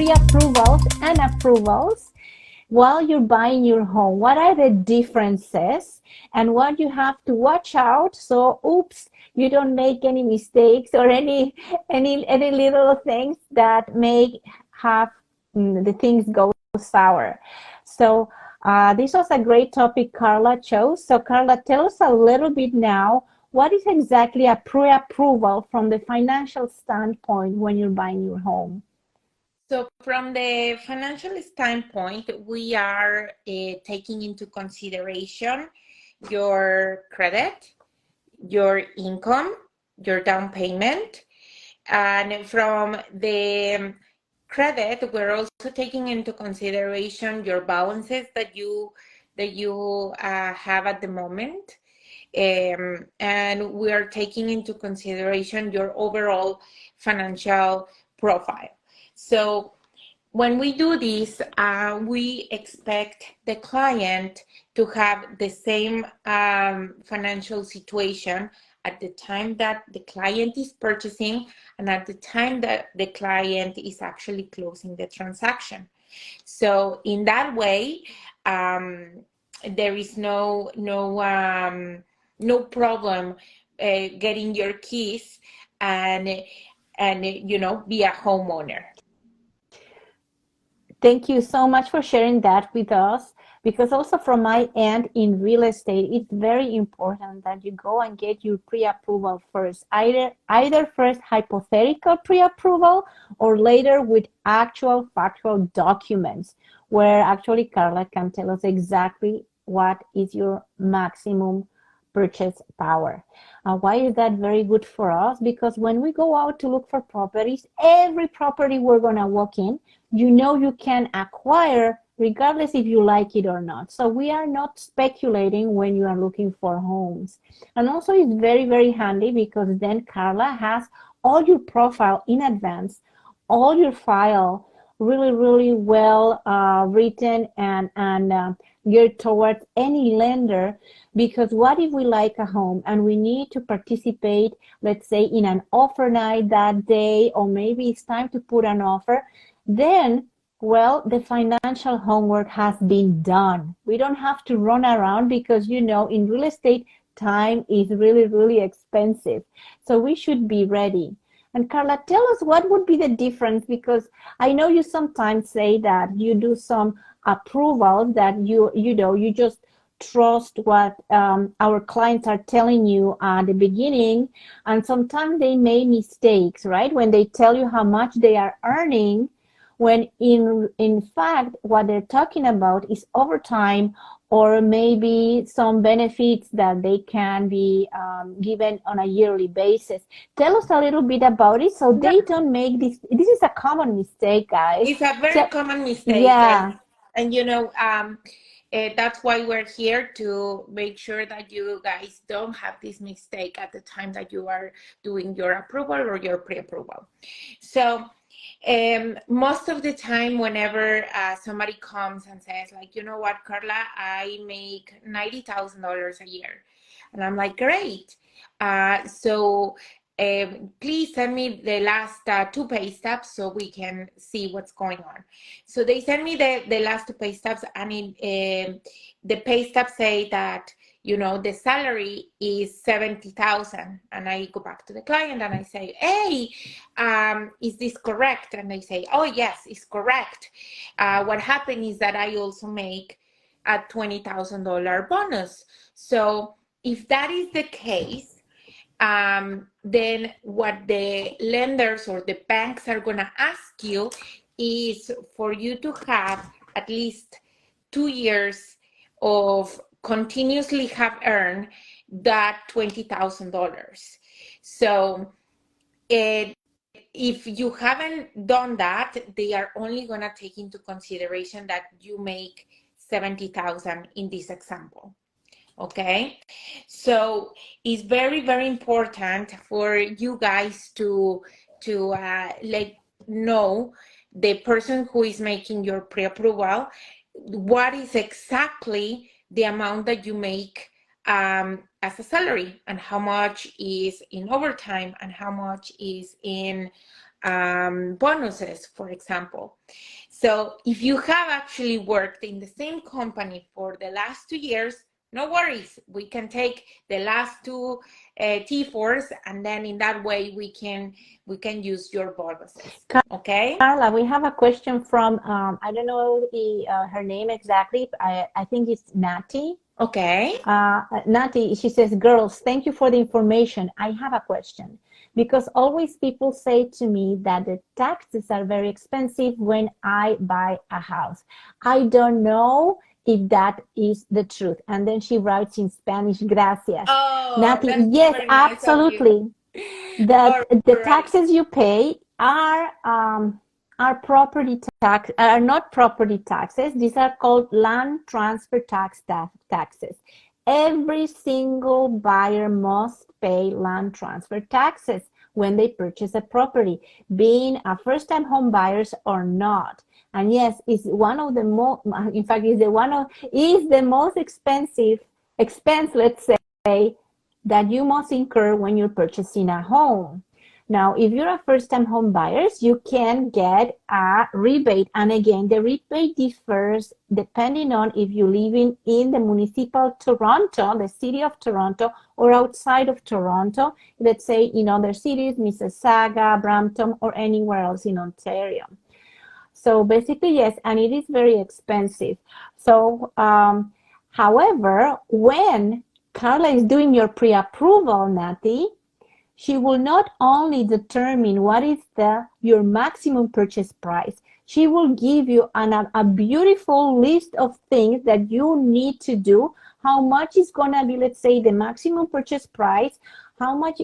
pre-approvals and approvals while you're buying your home. What are the differences and what you have to watch out so oops, you don't make any mistakes or any little things that may have the things go sour. So this was a great topic Carla chose. So Carla, tell us a little bit now, what is exactly a pre-approval from the financial standpoint when you're buying your home? So from the financial standpoint, we are taking into consideration your credit, your income, your down payment. And from the credit, we're also taking into consideration your balances that you have at the moment. And we are taking into consideration your overall financial profile. So when we do this, we expect the client to have the same financial situation at the time that the client is purchasing and at the time that the client is actually closing the transaction. So in that way, there is no problem getting your keys and be a homeowner. Thank you so much for sharing that with us. Because also from my end in real estate, it's very important that you go and get your pre-approval first. Either first hypothetical pre-approval or later with actual factual documents where actually Carla can tell us exactly what is your maximum purchase power. Why is that very good for us? Because when we go out to look for properties, every property we're going to walk in, you can acquire regardless if you like it or not. So we are not speculating when you are looking for homes. And also it's very, very handy because then Carla has all your profile in advance, all your file really, really well written and geared towards any lender. Because what if we like a home and we need to participate, let's say, in an offer night that day, or maybe it's time to put an offer, then, well, the financial homework has been done. We don't have to run around because, in real estate, time is really, really expensive. So we should be ready. And Carla, tell us what would be the difference, because I know you sometimes say that you do some approvals that you just trust what our clients are telling you at the beginning, and sometimes they make mistakes, right? When they tell you how much they are earning, when in fact what they're talking about is overtime or maybe some benefits that they can be given on a yearly basis. Tell us a little bit about it so they don't make this. This is a common mistake, guys. It's a very common mistake. Yeah. And that's why we're here, to make sure that you guys don't have this mistake at the time that you are doing your approval or your pre-approval. So most of the time, whenever somebody comes and says, like, you know what, Carla, I make $90,000 a year. And I'm like, great. So please send me the last 2 pay stubs so we can see what's going on. So they send me the last 2 pay stubs, and the pay stubs say that, the salary is $70,000. And I go back to the client and I say, hey, is this correct? And they say, oh, yes, it's correct. What happened is that I also make a $20,000 bonus. So if that is the case, then what the lenders or the banks are going to ask you is for you to have at least 2 years of continuously have earned that $20,000. So if you haven't done that, they are only going to take into consideration that you make $70,000 in this example. Okay, so it's very, very important for you guys to let know the person who is making your pre-approval what is exactly the amount that you make as a salary, and how much is in overtime, and how much is in bonuses, for example. So if you have actually worked in the same company for the last 2 years, no worries. We can take the last two T4s, and then in that way we can use your bonuses. Okay. Carla, we have a question from I don't know her name exactly. I think it's Nati. Okay. Nati, she says, girls, thank you for the information. I have a question because always people say to me that the taxes are very expensive when I buy a house. I don't know if that is the truth. And then she writes in Spanish, gracias. Oh, Nati, that's yes, very nice absolutely. of you. That the Right. taxes you pay are property tax are not property taxes. These are called land transfer taxes. Every single buyer must pay land transfer taxes when they purchase a property, being a first-time home buyers or not. And yes, it's one of the most, in fact, is the most expense, let's say, that you must incur when you're purchasing a home. Now, if you're a first-time home buyers, you can get a rebate. And again, the rebate differs depending on if you live in the municipal Toronto, the city of Toronto, or outside of Toronto, let's say in other cities, Mississauga, Brampton, or anywhere else in Ontario. So basically, yes, and it is very expensive. So, however, when Carla is doing your pre-approval, Nati, she will not only determine what is your maximum purchase price, she will give you a beautiful list of things that you need to do, how much is going to be, let's say, the maximum purchase price, how much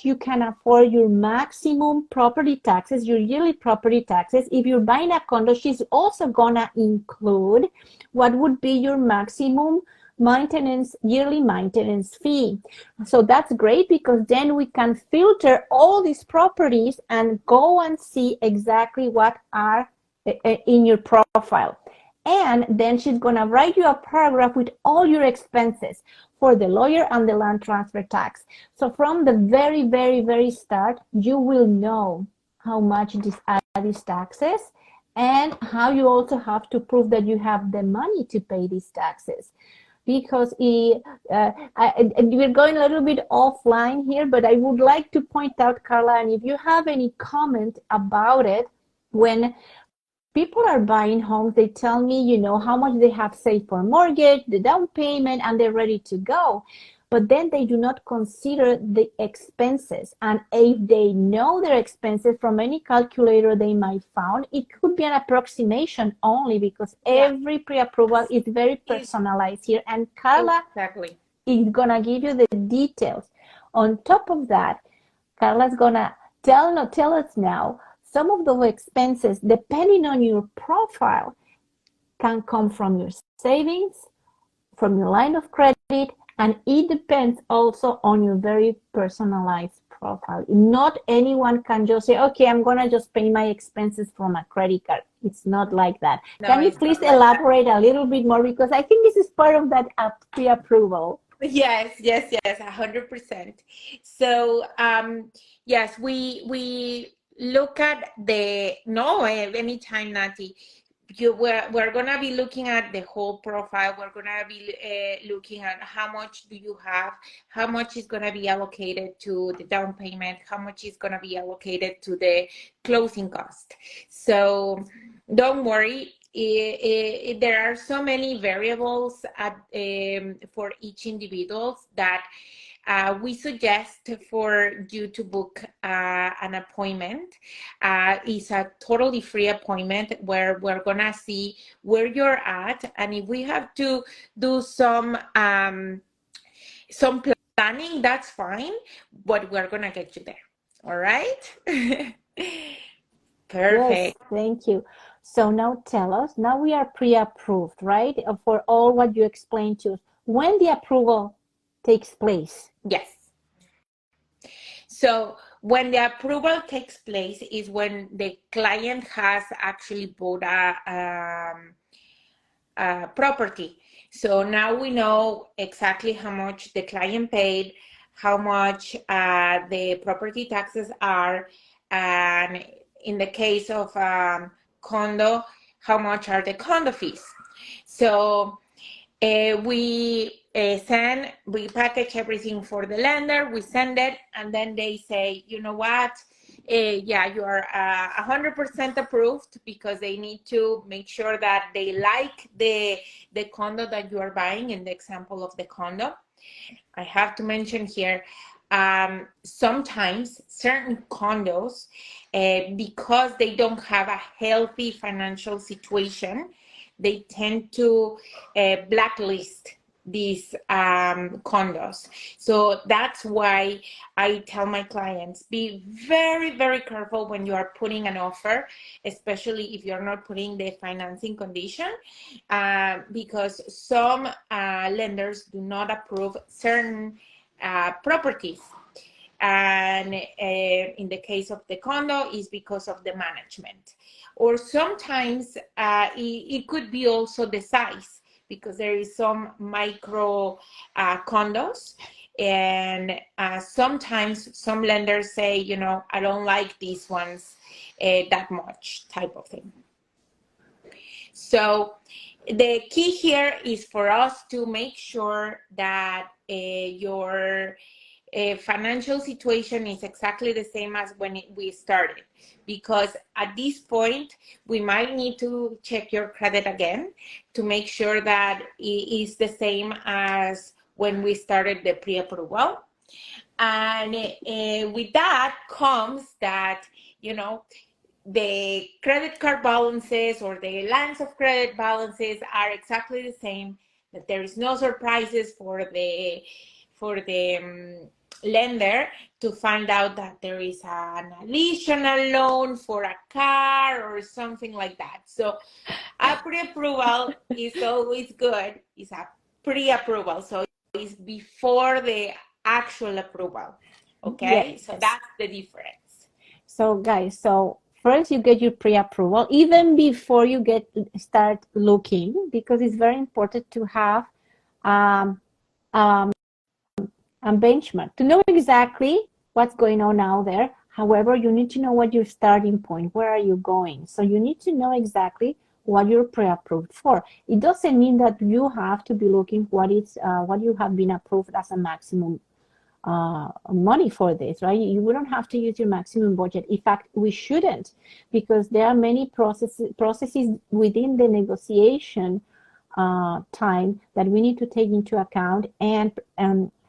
you can afford your maximum property taxes, your yearly property taxes. If you're buying a condo, she's also going to include what would be your maximum yearly maintenance fee. So that's great because then we can filter all these properties and go and see exactly what are in your profile. And then she's going to write you a paragraph with all your expenses for the lawyer and the land transfer tax. So from the very, very, very start, you will know how much these taxes and how you also have to prove that you have the money to pay these taxes. Because we're going a little bit offline here, but I would like to point out, Carla, and if you have any comment about it, when people are buying homes, they tell me, how much they have saved for mortgage, the down payment, and they're ready to go. But then they do not consider the expenses. And if they know their expenses from any calculator they might found, it could be an approximation only because every pre-approval is very personalized here. And Carla is going to give you the details. On top of that, Carla's going to tell us now some of the expenses, depending on your profile, can come from your savings, from your line of credit, and it depends also on your very personalized profile. Not anyone can just say, okay, I'm going to just pay my expenses from a credit card. It's not like that. No, can you please elaborate a little bit more? Because I think this is part of that pre-approval. Yes, 100%. So, yes, we look at anytime, Nati. We're going to be looking at the whole profile. We're going to be looking at how much do you have, how much is going to be allocated to the down payment, how much is going to be allocated to the closing cost. So don't worry. There are so many variables for each individual that we suggest for you to book an appointment. It's a totally free appointment where we're gonna see where you're at, and if we have to do some planning, that's fine, but we're gonna get you there. All right. Perfect. Yes, thank you. So now tell us, now we are pre-approved, right? For all what you explained to us. When the approval takes place? Yes. So when the approval takes place is when the client has actually bought a property. So now we know exactly how much the client paid, how much the property taxes are, And in the case of condo, how much are the condo fees? So we package everything for the lender, we send it, and then they say, you know what, yeah, you are 100% approved, because they need to make sure that they like the condo that you are buying. In the example of the condo, I have to mention here, sometimes certain condos, because they don't have a healthy financial situation, they tend to blacklist these condos. So that's why I tell my clients, be very, very careful when you are putting an offer, especially if you're not putting the financing condition, because some lenders do not approve certain properties. And in the case of the condo, is because of the management. Or sometimes it could be also the size, because there is some micro condos, and sometimes some lenders say, you know, I don't like these ones that much, type of thing. So the key here is for us to make sure that your financial situation is exactly the same as when we started, because at this point we might need to check your credit again to make sure that it is the same as when we started the pre-approval. And with that comes that, you know, the credit card balances or the lines of credit balances are exactly the same, that there is no surprises for the lender to find out that there is an additional loan for a car or something like that. So a pre-approval is always good. It's a pre-approval, so it's before the actual approval. Okay, Yes. so that's the difference. So guys, so first you get your pre-approval even before you start looking, because it's very important to have um, um, a benchmark to know exactly what's going on out there. However, you need to know what your starting point, where are you going? So you need to know exactly what you're pre-approved for. It doesn't mean that you have to be looking what you have been approved as a maximum money for this, right? You wouldn't have to use your maximum budget. In fact, we shouldn't, because there are many processes within the negotiation time that we need to take into account and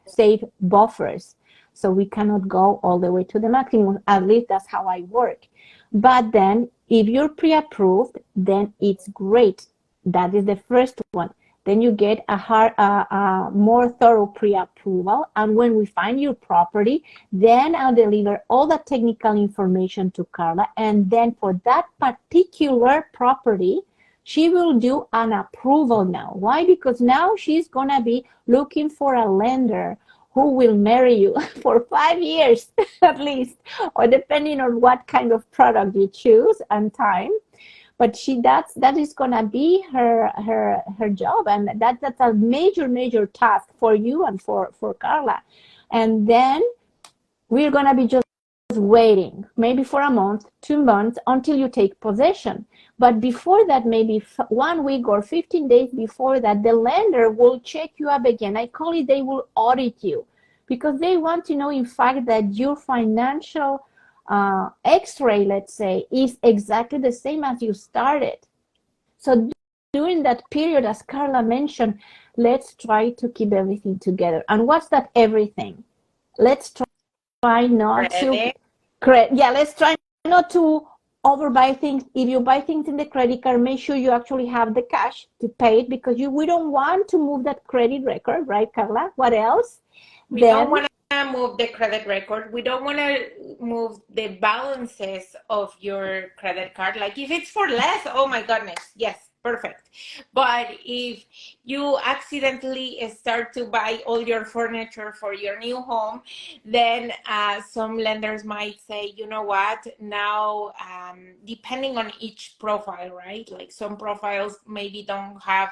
save buffers. So we cannot go all the way to the maximum. At least that's how I work. But then if you're pre-approved, then it's great. That is the first one. Then you get a more thorough pre-approval. And when we find your property, then I'll deliver all the technical information to Carla. And then for that particular property, she will do an approval now. Why? Because now she's going to be looking for a lender who will marry you for 5 years at least, or depending on what kind of product you choose and time. But that is gonna be her job, and that's a major task for you and for Carla. And then we're gonna be just waiting, maybe for a month, 2 months, until you take possession. But before that, maybe 1 week or 15 days before that, the lender will check you up again. I call it, they will audit you, because they want to know, in fact, that your financial x-ray, let's say, is exactly the same as you started. So during that period, as Carla mentioned, let's try to keep everything together. And what's that everything? Let's try not to let's try not to overbuy things. If you buy things in the credit card, make sure you actually have the cash to pay it, because we don't want to move that credit record, right, Carla? What else? We don't want to move the credit record. We don't want to move the balances of your credit card. Like if it's for less, oh my goodness, yes, perfect. But if you accidentally start to buy all your furniture for your new home, then some lenders might say, you know what, now depending on each profile, right? Like some profiles maybe don't have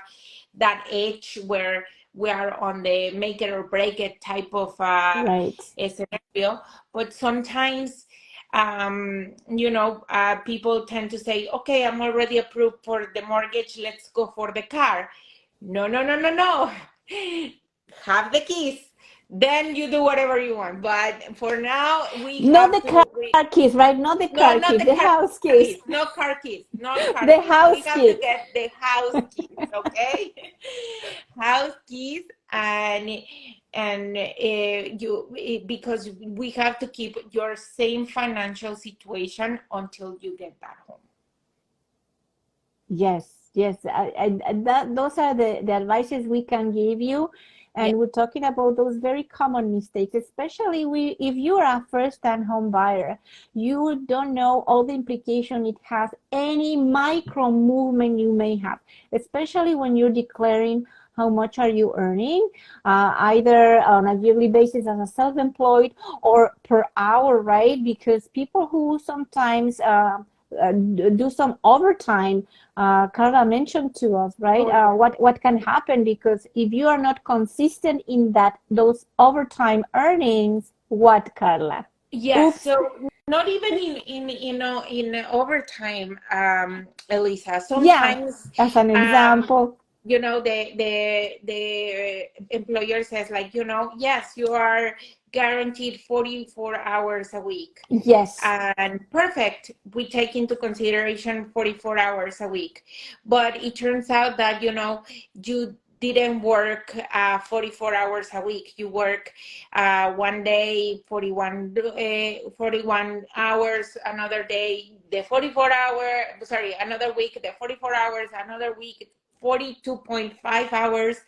that edge where we are on the make it or break it type of right. scenario, but sometimes people tend to say, okay, I'm already approved for the mortgage, let's go for the car. No, no, no, no, no. Have the keys. Then you do whatever you want. But for now, we Not have the to, car keys, right? Not the no, car not keys, the the car house keys, keys. no car keys, not car The keys. We house have to keys. get the house keys, okay? House keys, because we have to keep your same financial situation until you get that home. Yes, yes. Those are the advices we can give you. Yeah. And we're talking about those very common mistakes, especially if you are a first-time home buyer, you don't know all the implication it has, any micro movement you may have, especially when you're declaring how much are you earning, either on a yearly basis as a self-employed or per hour, right? Because people who sometimes do some overtime, Carla mentioned to us, right? Oh, yeah. What can happen, because if you are not consistent in those overtime earnings, what, Carla? Yes, Oops. so not even in overtime, Elisa. Yeah, Sometimes, as an um, example. the employer says, like, yes, you are guaranteed 44 hours a week. Yes. And perfect, we take into consideration 44 hours a week. But it turns out that, you didn't work 44 hours a week. You work one day 41 hours, another day the 44 hour, sorry, another week the 44 hours, another week 42.5 hours,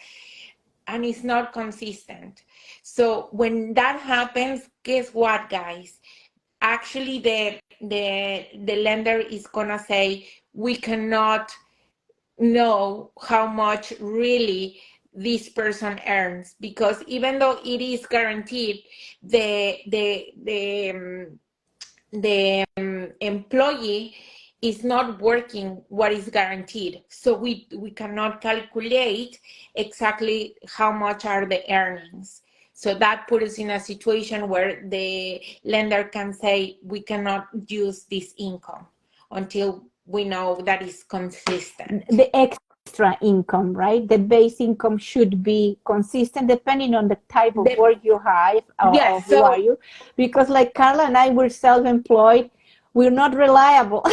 and it's not consistent. So when that happens, guess what, guys? Actually, the lender is gonna say, we cannot know how much really this person earns, because even though it is guaranteed, the employee is not working what is guaranteed, so we cannot calculate exactly how much are the earnings. So that puts us in a situation where the lender can say, we cannot use this income until we know that is consistent. The extra income, right? The base income should be consistent depending on the type of The, work you have, or yes, who are so you. Because like Carla and I, we're self-employed, we're not reliable.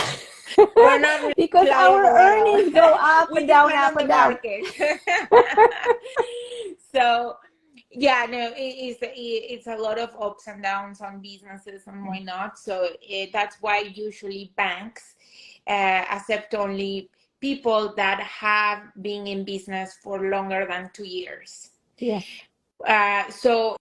we're not Because our reliable at all. earnings go up We and down, depend up on the and down. market. So, yeah, no, it's a lot of ups and downs on businesses, and why not? So that's why usually banks accept only people that have been in business for longer than 2 years. Yes. So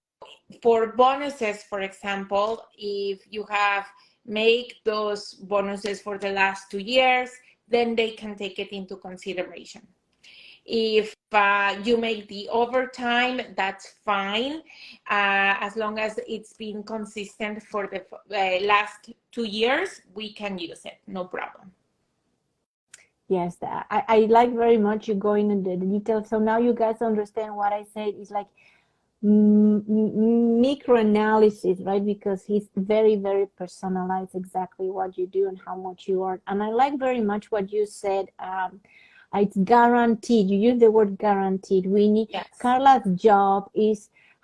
for bonuses, for example, if you have made those bonuses for the last 2 years, then they can take it into consideration. If you make the overtime, that's fine, as long as it's been consistent for the last 2 years, we can use it, no problem. Yes, I like very much you going into the details. So now you guys understand what I said is like microanalysis, right? Because he's very, very personalized exactly what you do and how much you earn. And I like very much what you said. It's guaranteed. You use the word guaranteed. We need Yes. Carla's job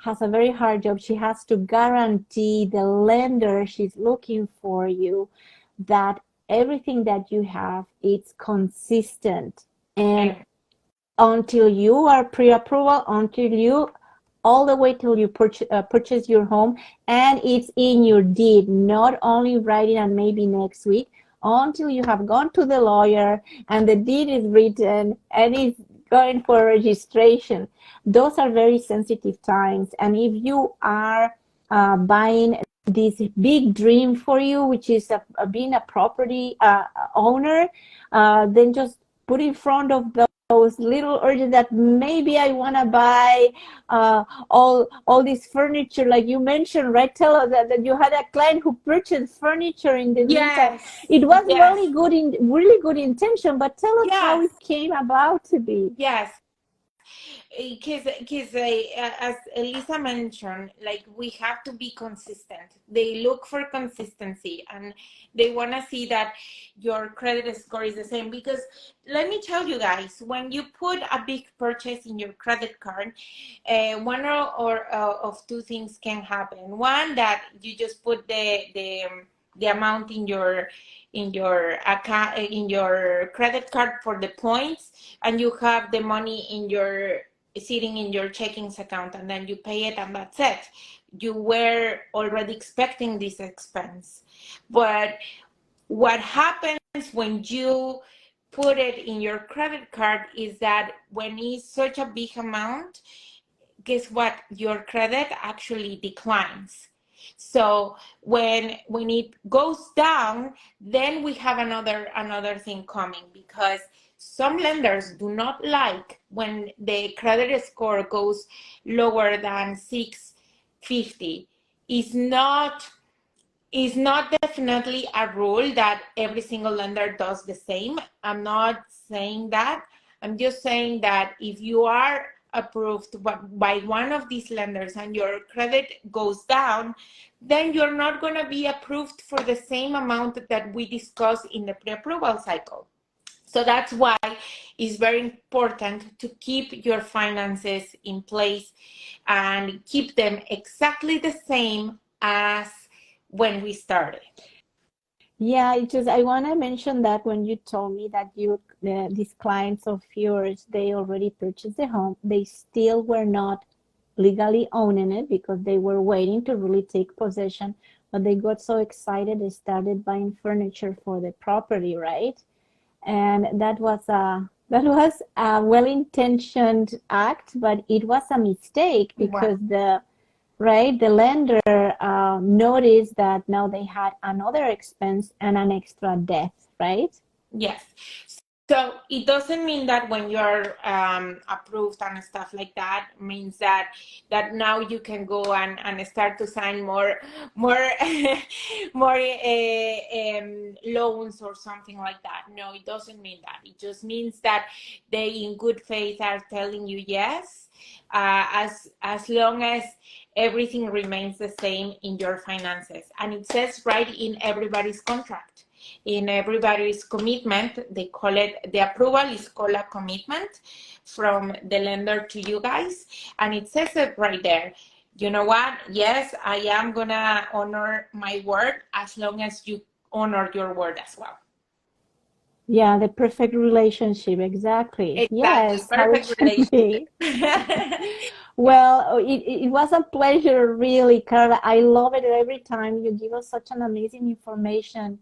has a very hard job. She has to guarantee the lender she's looking for you that everything that you have is consistent. And And until you are pre-approval, until you all the way till you purchase your home and it's in your deed, not only writing and maybe next week, until you have gone to the lawyer and the deed is written and it's going for registration. Those are very sensitive times. And if you are buying this big dream for you, which is being a property owner, then just put in front of those little urges that maybe I want to buy all this furniture, like you mentioned, right? Tell us that you had a client who purchased furniture in the meantime. yes, It was yes, really good intention, but tell us how yes, it came about to be. yes. Because as Elisa mentioned, like we have to be consistent. They look for consistency and they want to see that your credit score is the same. Because let me tell you guys, when you put a big purchase in your credit card, one of two things can happen. One, that you just put the amount in your account, in your credit card for the points, and you have the money in your sitting in your checkings account, and then you pay it and that's it. You were already expecting this expense. But what happens when you put it in your credit card is that when it's such a big amount, guess what? Your credit actually declines. So when it goes down, then we have another thing coming, because some lenders do not like when the credit score goes lower than 650. It's not is not definitely a rule that every single lender does the same. I'm not saying that. I'm just saying that if you are approved by one of these lenders and your credit goes down, then you're not going to be approved for the same amount that we discussed in the pre-approval cycle. So that's why it's very important to keep your finances in place and keep them exactly the same as when we started. Yeah, I want to mention that when you told me that these clients of yours, they already purchased the home, they still were not legally owning it because they were waiting to really take possession, but they got so excited they started buying furniture for the property, right? And that was a well-intentioned act, but it was a mistake Wow. because the lender noticed that now they had another expense and an extra debt, right? Yes. So it doesn't mean that when you're approved and stuff like that means that now you can go and start to sign more more loans or something like that. No, it doesn't mean that. It just means that they in good faith are telling you yes, as long as everything remains the same in your finances, and it says right in everybody's contract, in everybody's commitment. They call it, the approval is called a commitment from the lender to you guys, and it says it right there. You know what? Yes, I am gonna honor my word as long as you honor your word as well. Yeah, the perfect relationship, exactly. Exactly, Yes, how it perfect should relationship. be. Well, it was a pleasure, really, Carla. I love it every time you give us such an amazing information.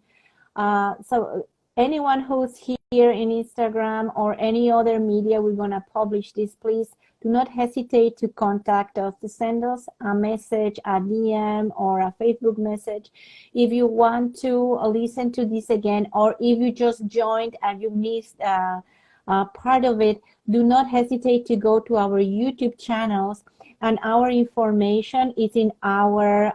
So anyone who's here in Instagram or any other media we're gonna publish this, please do not hesitate to contact us, to send us a message, a DM or a Facebook message. If you want to listen to this again, or if you just joined and you missed part of it, do not hesitate to go to our YouTube channels, and our information is in our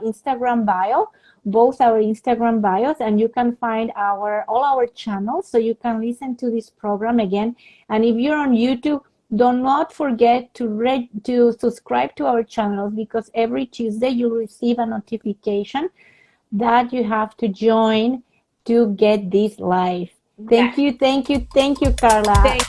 Instagram bio, both our Instagram bios, and you can find all our channels, so you can listen to this program again. And if you're on YouTube, do not forget to subscribe to our channels, because every Tuesday you'll receive a notification that you have to join to get this live. Yes. Thank you, Carla. Thank